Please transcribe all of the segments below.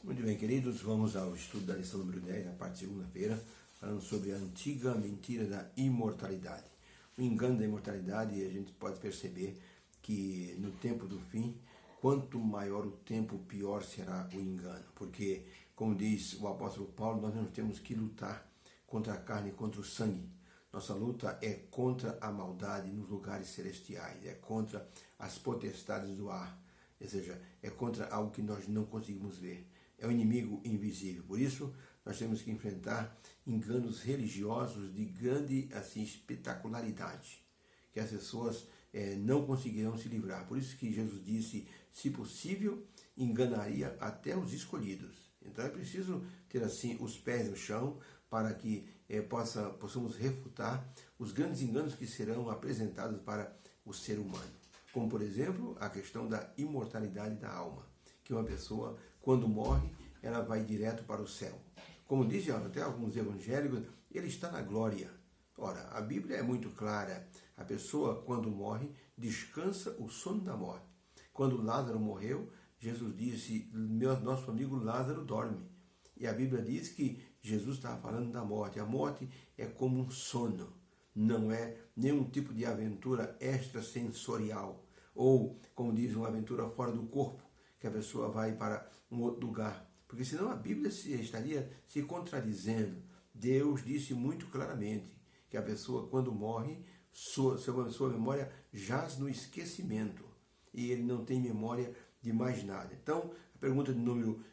Muito bem, queridos, vamos ao estudo da lição número 10, na parte de segunda-feira, falando sobre a antiga mentira da imortalidade. O engano da imortalidade, a gente pode perceber que no tempo do fim, quanto maior o tempo, pior será o engano. Porque, como diz o apóstolo Paulo, nós não temos que lutar contra a carne e contra o sangue. Nossa luta é contra a maldade nos lugares celestiais, é contra as potestades do ar, ou seja, é contra algo que nós não conseguimos ver. É o inimigo invisível. Por isso, nós temos que enfrentar enganos religiosos de grande espetacularidade, que as pessoas não conseguirão se livrar. Por isso que Jesus disse, se possível, enganaria até os escolhidos. Então é preciso ter os pés no chão para que possamos refutar os grandes enganos que serão apresentados para o ser humano. Como, por exemplo, a questão da imortalidade da alma, que uma pessoa, quando morre, ela vai direto para o céu. Como dizem até alguns evangélicos, ele está na glória. Ora, a Bíblia é muito clara. A pessoa, quando morre, descansa o sono da morte. Quando Lázaro morreu, Jesus disse, nosso amigo Lázaro dorme. E a Bíblia diz que Jesus estava falando da morte. A morte é como um sono. Não é nenhum tipo de aventura extrasensorial. Ou, como diz, uma aventura fora do corpo, que a pessoa vai para um outro lugar. Porque senão a Bíblia estaria se contradizendo. Deus disse muito claramente que a pessoa, quando morre, sua memória jaz no esquecimento. E ele não tem memória de mais nada. Então, a pergunta de número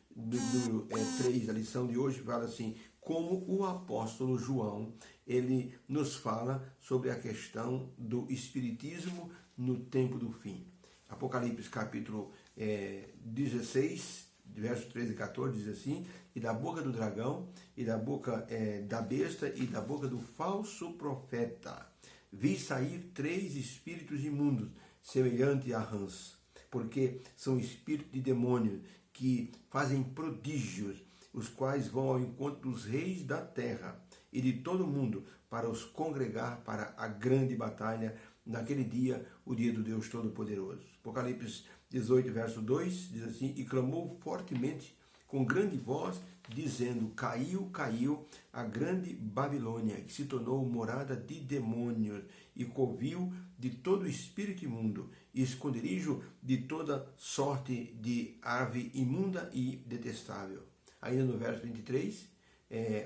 3 da lição de hoje fala assim, como o apóstolo João, ele nos fala sobre a questão do espiritismo no tempo do fim. Apocalipse capítulo 16, versos 13 e 14, diz assim, e da boca do dragão, e da boca da besta, e da boca do falso profeta, vi sair 3 espíritos imundos, semelhantes a rãs, porque são espíritos de demônios, que fazem prodígios, os quais vão ao encontro dos reis da terra e de todo o mundo, para os congregar para a grande batalha, naquele dia, o dia do Deus Todo-Poderoso. Apocalipse 18, verso 2, diz assim, e clamou fortemente, com grande voz, dizendo, caiu, caiu a grande Babilônia, que se tornou morada de demônios, e covil de todo espírito imundo, e esconderijo de toda sorte de ave imunda e detestável. Ainda no verso 23,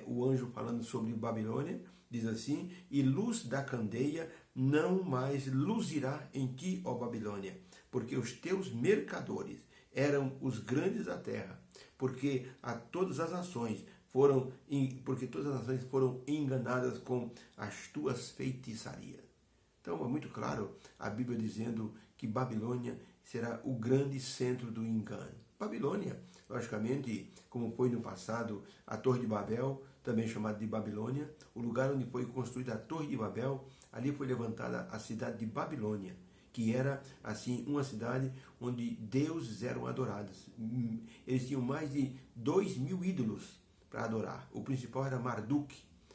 o anjo falando sobre Babilônia, diz assim, e luz da candeia não mais luzirá em ti, ó Babilônia, porque os teus mercadores eram os grandes da terra, porque todas as nações foram enganadas com as tuas feitiçarias. Então é muito claro a Bíblia dizendo que Babilônia será o grande centro do engano. Babilônia, logicamente, como foi no passado a Torre de Babel, também chamada de Babilônia, o lugar onde foi construída a Torre de Babel, ali foi levantada a cidade de Babilônia, que era, assim, uma cidade onde deuses eram adorados. Eles tinham mais de 2.000 ídolos para adorar. O principal era Marduk,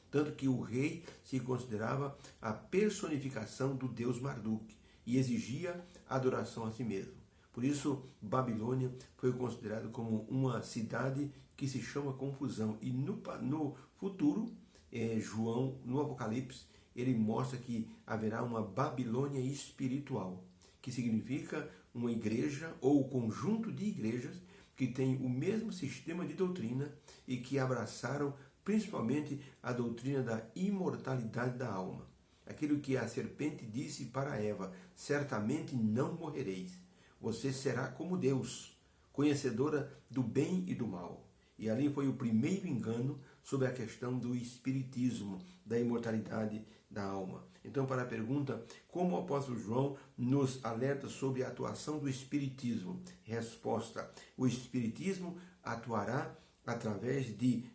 tanto que o rei se considerava a personificação do deus Marduk e exigia adoração a si mesmo. Por isso, Babilônia foi considerada como uma cidade que se chama confusão. E no futuro, João, no Apocalipse, ele mostra que haverá uma Babilônia espiritual, que significa uma igreja ou conjunto de igrejas que tem o mesmo sistema de doutrina e que abraçaram principalmente a doutrina da imortalidade da alma. Aquilo que a serpente disse para Eva, certamente não morrereis. Você será como Deus, conhecedora do bem e do mal. E ali foi o primeiro engano sobre a questão do espiritismo, da imortalidade da alma. Então, para a pergunta, como o apóstolo João nos alerta sobre a atuação do espiritismo? Resposta, o espiritismo atuará através de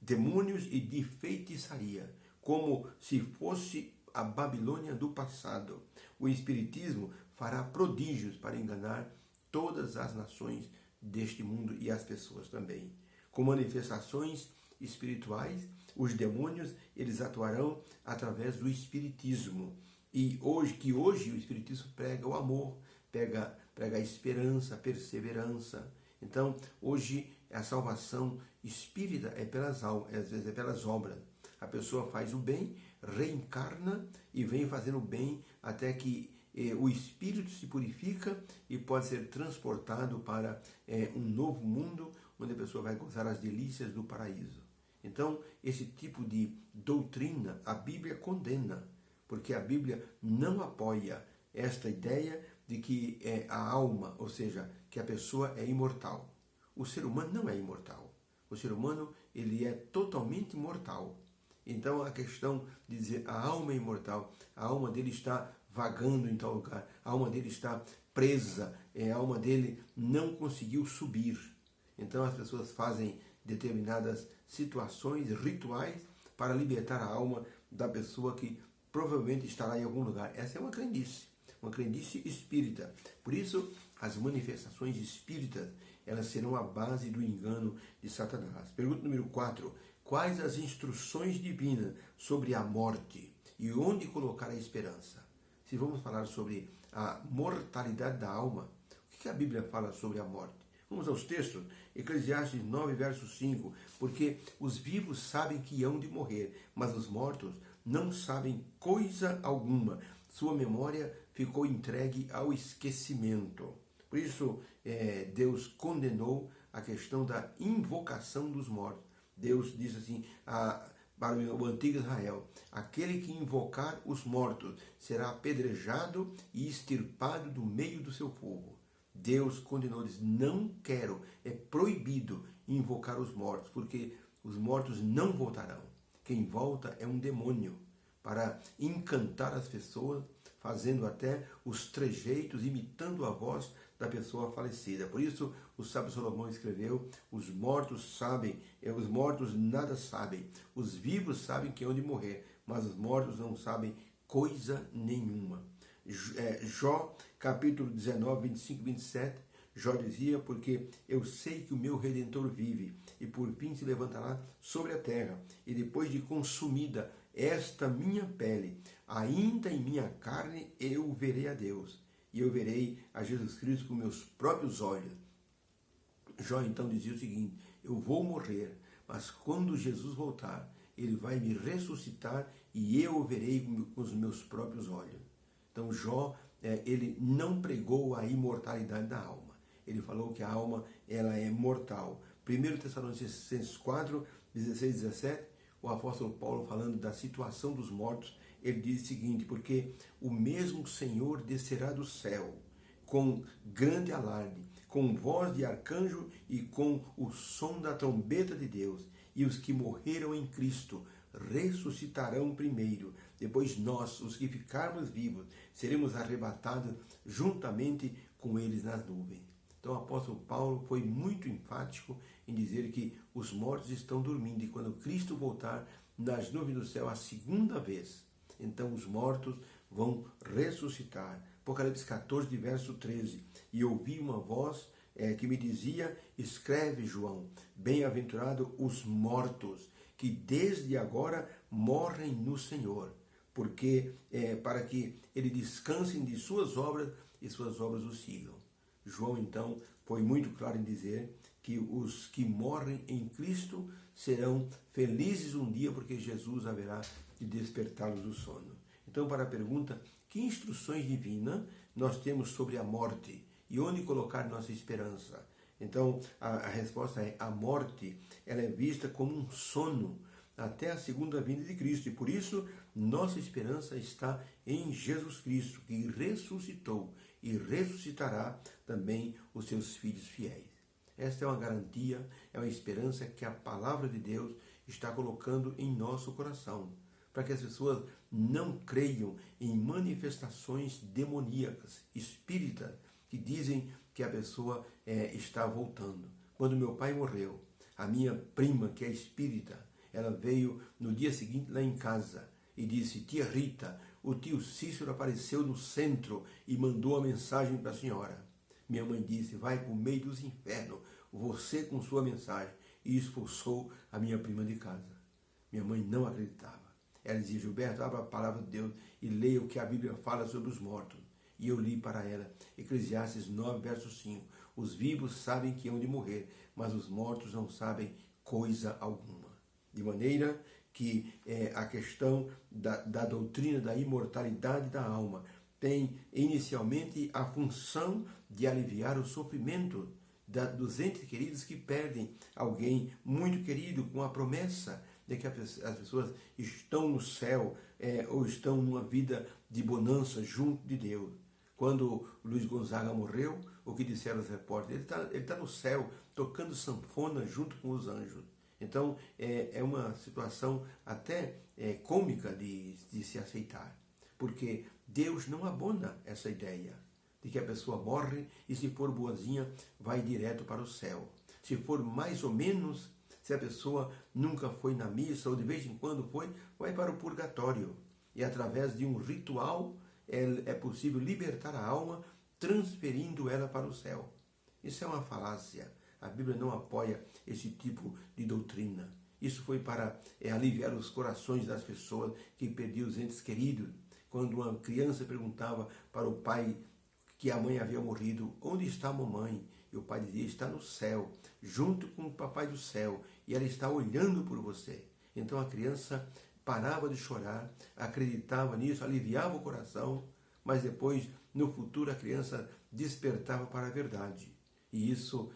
demônios e de feitiçaria, como se fosse a Babilônia do passado. O espiritismo fará prodígios para enganar todas as nações deste mundo e as pessoas também. Com manifestações espirituais, os demônios eles atuarão através do espiritismo. E hoje o espiritismo prega o amor, prega a esperança, a perseverança. Então, hoje, a salvação espírita é pelas almas, às vezes é pelas obras. A pessoa faz o bem, reencarna e vem fazendo o bem até que o espírito se purifica e pode ser transportado para um novo mundo, onde a pessoa vai gozar as delícias do paraíso. Então, esse tipo de doutrina, a Bíblia condena, porque a Bíblia não apoia esta ideia de que a alma, ou seja, que a pessoa é imortal. O ser humano não é imortal. O ser humano, ele é totalmente mortal. Então, a questão de dizer a alma é imortal, a alma dele está vagando em tal lugar, a alma dele está presa, a alma dele não conseguiu subir. Então, as pessoas fazem determinadas situações, rituais, para libertar a alma da pessoa que provavelmente estará em algum lugar. Essa é uma crendice espírita. Por isso, as manifestações espíritas, elas serão a base do engano de Satanás. Pergunta número 4. Quais as instruções divinas sobre a morte e onde colocar a esperança? Se vamos falar sobre a mortalidade da alma, o que a Bíblia fala sobre a morte? Vamos aos textos. Eclesiastes 9, verso 5. Porque os vivos sabem que hão de morrer, mas os mortos não sabem coisa alguma. Sua memória ficou entregue ao esquecimento. Por isso, Deus condenou a questão da invocação dos mortos. Deus disse assim para o antigo Israel: aquele que invocar os mortos será apedrejado e extirpado do meio do seu povo. Deus condenou, diz: não quero, é proibido invocar os mortos, porque os mortos não voltarão. Quem volta é um demônio, para encantar as pessoas, fazendo até os trejeitos, imitando a voz da pessoa falecida. Por isso, o sábio Salomão escreveu: os mortos sabem, os mortos nada sabem, os vivos sabem que hão de morrer, mas os mortos não sabem coisa nenhuma. Jó, capítulo 19, 25 e 27, Jó dizia: porque eu sei que o meu Redentor vive, e por fim se levantará sobre a terra, e depois de consumida esta minha pele, ainda em minha carne eu verei a Deus, e eu verei a Jesus Cristo com meus próprios olhos. Jó então dizia o seguinte: eu vou morrer, mas quando Jesus voltar, ele vai me ressuscitar e eu o verei com os meus próprios olhos. Então Jó, ele não pregou a imortalidade da alma. Ele falou que a alma, ela é mortal. 1 Tessalonicenses 4, 16 e 17, o apóstolo Paulo, falando da situação dos mortos, ele diz o seguinte: porque o mesmo Senhor descerá do céu com grande alarde, com voz de arcanjo e com o som da trombeta de Deus, e os que morreram em Cristo ressuscitarão primeiro. Depois nós, os que ficarmos vivos, seremos arrebatados juntamente com eles nas nuvens. Então o apóstolo Paulo foi muito enfático em dizer que os mortos estão dormindo, e quando Cristo voltar nas nuvens do céu a segunda vez, então os mortos vão ressuscitar. Apocalipse 14, verso 13. E ouvi uma voz que me dizia: escreve, João, bem-aventurado os mortos, que desde agora morrem no Senhor, porque para que ele descansem de suas obras e suas obras o sigam. João, então, foi muito claro em dizer que os que morrem em Cristo serão felizes um dia, porque Jesus haverá de despertá-los do sono. Então, para a pergunta: que instruções divinas nós temos sobre a morte e onde colocar nossa esperança? Então, a resposta é: a morte, ela é vista como um sono até a segunda vinda de Cristo, e por isso nossa esperança está em Jesus Cristo, que ressuscitou e ressuscitará também os seus filhos fiéis. Esta é uma garantia, é uma esperança que a palavra de Deus está colocando em nosso coração, para que as pessoas não creiam em manifestações demoníacas, espíritas, que dizem que a pessoa está voltando. Quando meu pai morreu, a minha prima, que é espírita, ela veio no dia seguinte lá em casa e disse: tia Rita, o tio Cícero apareceu no centro e mandou a mensagem para a senhora. Minha mãe disse: vai para o meio dos infernos, você com sua mensagem, e expulsou a minha prima de casa. Minha mãe não acreditava. Ela dizia: Gilberto, abra a palavra de Deus e leia o que a Bíblia fala sobre os mortos. e eu li para ela. Eclesiastes 9, verso 5. Os vivos sabem que hão de morrer, mas os mortos não sabem coisa alguma. De maneira que a questão da doutrina da imortalidade da alma tem inicialmente a função de aliviar o sofrimento dos entes queridos que perdem alguém muito querido, com a promessa de que as pessoas estão no céu ou estão numa vida de bonança junto de Deus. Quando Luiz Gonzaga morreu, o que disseram os repórteres? Ele está no céu, tocando sanfona junto com os anjos. Então, é uma situação até cômica de se aceitar, porque Deus não abona essa ideia de que a pessoa morre e, se for boazinha, vai direto para o céu. Se for mais ou menos, se a pessoa nunca foi na missa ou de vez em quando foi, vai para o purgatório. E através de um ritual é possível libertar a alma, transferindo ela para o céu. Isso é uma falácia. A Bíblia não apoia esse tipo de doutrina. Isso foi para aliviar os corações das pessoas que perdiam os entes queridos. Quando uma criança perguntava para o pai que a mãe havia morrido, onde está a mamãe? E o pai dizia, está no céu, junto com o papai do céu, e ela está olhando por você. Então a criança parava de chorar, acreditava nisso, aliviava o coração, mas depois, no futuro, a criança despertava para a verdade. E isso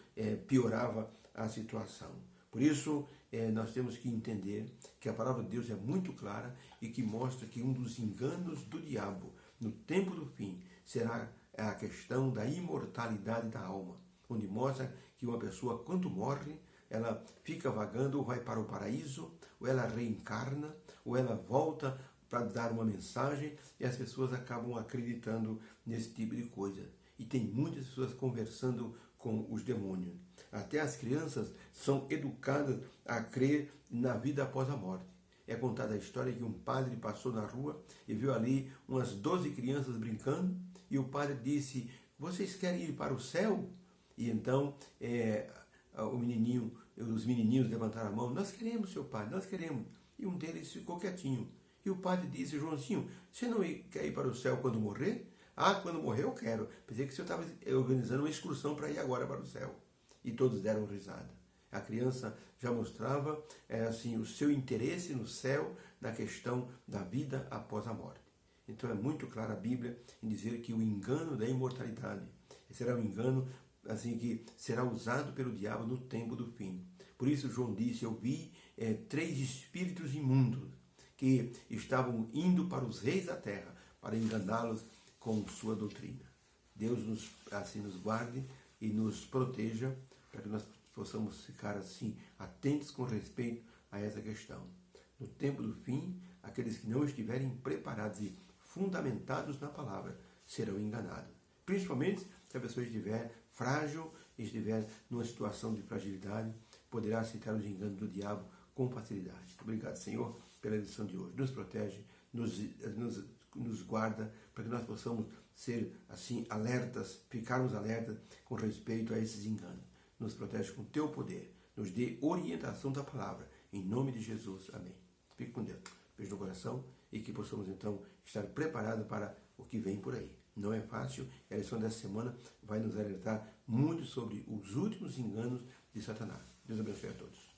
piorava a situação. Por isso, nós temos que entender que a palavra de Deus é muito clara e que mostra que um dos enganos do diabo no tempo do fim será a questão da imortalidade da alma, onde mostra que uma pessoa, quando morre, ela fica vagando, ou vai para o paraíso, ou ela reencarna, ou ela volta para dar uma mensagem, e as pessoas acabam acreditando nesse tipo de coisa. E tem muitas pessoas conversando com os demônios. Até as crianças são educadas a crer na vida após a morte. É contada a história que um padre passou na rua e viu ali umas 12 crianças brincando, e o padre disse, vocês querem ir para o céu? E então os menininhos levantaram a mão, nós queremos, seu padre, nós queremos. E um deles ficou quietinho. E o padre disse, Joãozinho, você não quer ir para o céu quando morrer? Ah, quando morrer eu quero. Pensei que você estava organizando uma excursão para ir agora para o céu. E todos deram risada. A criança já mostrava o seu interesse no céu, na questão da vida após a morte. Então é muito clara a Bíblia em dizer que o engano da imortalidade será um engano que será usado pelo diabo no tempo do fim. Por isso João disse, eu vi 3 espíritos imundos que estavam indo para os reis da terra para enganá-los com sua doutrina. Deus nos guarde e nos proteja para que nós possamos ficar atentos com respeito a essa questão. No tempo do fim, aqueles que não estiverem preparados e fundamentados na palavra serão enganados. Principalmente se a pessoa estiver frágil, estiver numa situação de fragilidade, poderá aceitar os enganos do diabo com facilidade. Obrigado, Senhor, pela lição de hoje. Nos protege, nos guarda, para que nós possamos ser alertas, ficarmos alertas com respeito a esses enganos. Nos protege com teu poder, nos dê orientação da palavra. Em nome de Jesus, amém. Fique com Deus. Beijo no coração e que possamos então estar preparados para o que vem por aí. Não é fácil, a lição dessa semana vai nos alertar muito sobre os últimos enganos de Satanás. Deus abençoe a todos.